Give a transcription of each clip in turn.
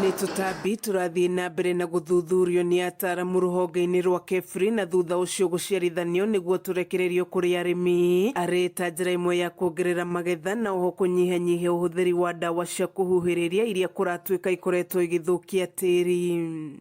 Nĩ tũtambi tũrathiĩ na mbere na gũthuthurio nĩ ataaramu rũhonge-inĩ rwa KEFRI na thutha ũcio gũciarithanio nĩguo tũrekererio kũrĩ arĩmi arĩ ta njĩra ĩmwe ya kuongerera magetha na oho kũnyihanyihia ũhũthĩri wa ndawa cia kũhuhĩrĩria iria kũratuĩka ikoretwo igĩthũkia tĩri.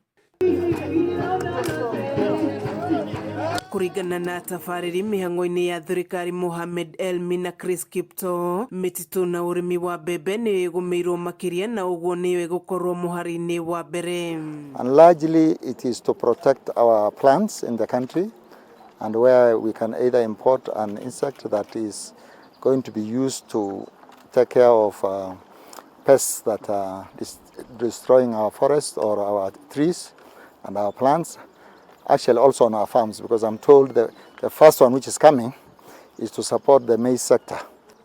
Kũringana na tabarĩri mĩhang'o-inĩ ya thirikari Mohamed Elmi na Chris Kipto, mĩtitũ na ũrĩmi wa mbembe nĩ ĩgũmĩirwo makĩria na ũguo nĩyo ĩgũkorwo mũhari-inĩ wa mbere. And largely it is to protect our plants in the country and where we can either import an insect that is going to be used to take care of pests that are destroying our forests or our trees and our plants. Actually also on our farms, because I'm told the first one which is coming is to support the maize sector.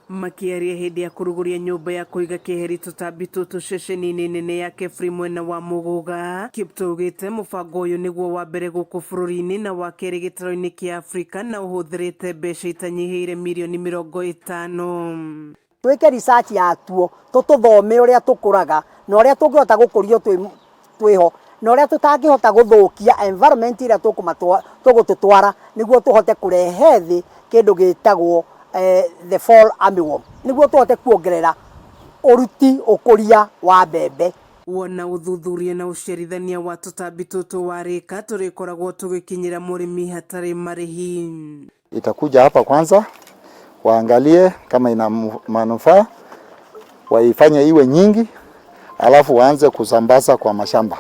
Makiaria hĩndĩ ya kũrugũria nyũmba ya kũiga keheri tũtambi tũtũ ceceni-inĩ nene ya KEFRI mwena wa Mũgũga, Kipto augĩte mũbango ũyũ nĩguo wa mbere gũkũ bũrũri-inĩ na wa kerĩ gĩtarũ-inĩ kĩa Afrika na ũhũthĩrĩte mbeca itanyihĩire mirioni 50. Twĩke research yatuo tũthome ũrĩa tũkũraga na ũrĩa tũngĩhota gũkũrio twĩho na ũrĩa tũtangĩhota gũthũkia environment ĩrĩa tũgũtũtwara nĩguo tũhote kũrehe thĩ kĩndũ gĩtagwo the fall armyworm nĩguo tũhote kuongerera ũruti ũkũria wa mbembe. Wona ũthuthuria na ũciarithania wa tũtambi tũtũ warĩka tũrĩkoragwo tũgĩkinyĩra mũrĩmi hatarĩ marĩhi. Itakuja hapa kwanza waangalie kama ina manufaa, waifanye iwe nyingi, alafu waanze kusambaza kwa mashamba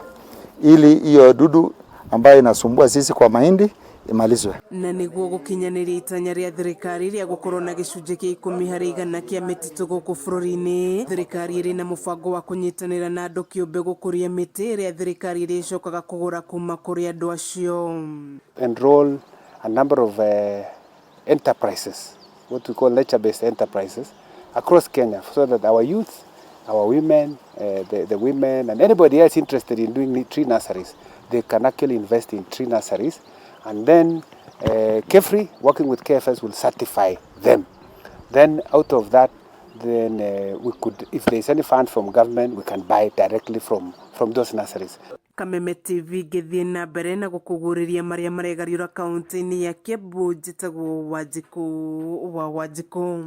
ili hiyo dudu ambayo inasumbua sisi kwa mahindi imalizwe. Na nĩguo gũkinyanĩria itanya rĩa thirikari rĩa gũkorwo na gĩcunjĩ kĩa 10% kĩa mĩtitũ gũkũ bũrũri-inĩ, thirikari ĩrĩ na mũbango wa kũnyitanĩra na andũ kĩũmbe gũkũria mĩtĩ ĩrĩa thirikari ĩrĩcokaga kũgũra kuma kũrĩ andũ acio. Enroll a number of enterprises, what we call nature-based enterprises across Kenya, so that our youth, our women, the women and anybody else interested in doing tree nurseries, they can actually invest in tree nurseries, and then KEFRI working with KFS will certify them. Then out of that, then we could, if there is any fund from government, we can buy directly from those nurseries. Kameme TV gĩthiĩ na mbere na gũkũgũrĩria marĩa maregariũra kaunti-inĩ ya Kiambu. Njĩtagwo Wanjikũ wa Wanjikũ.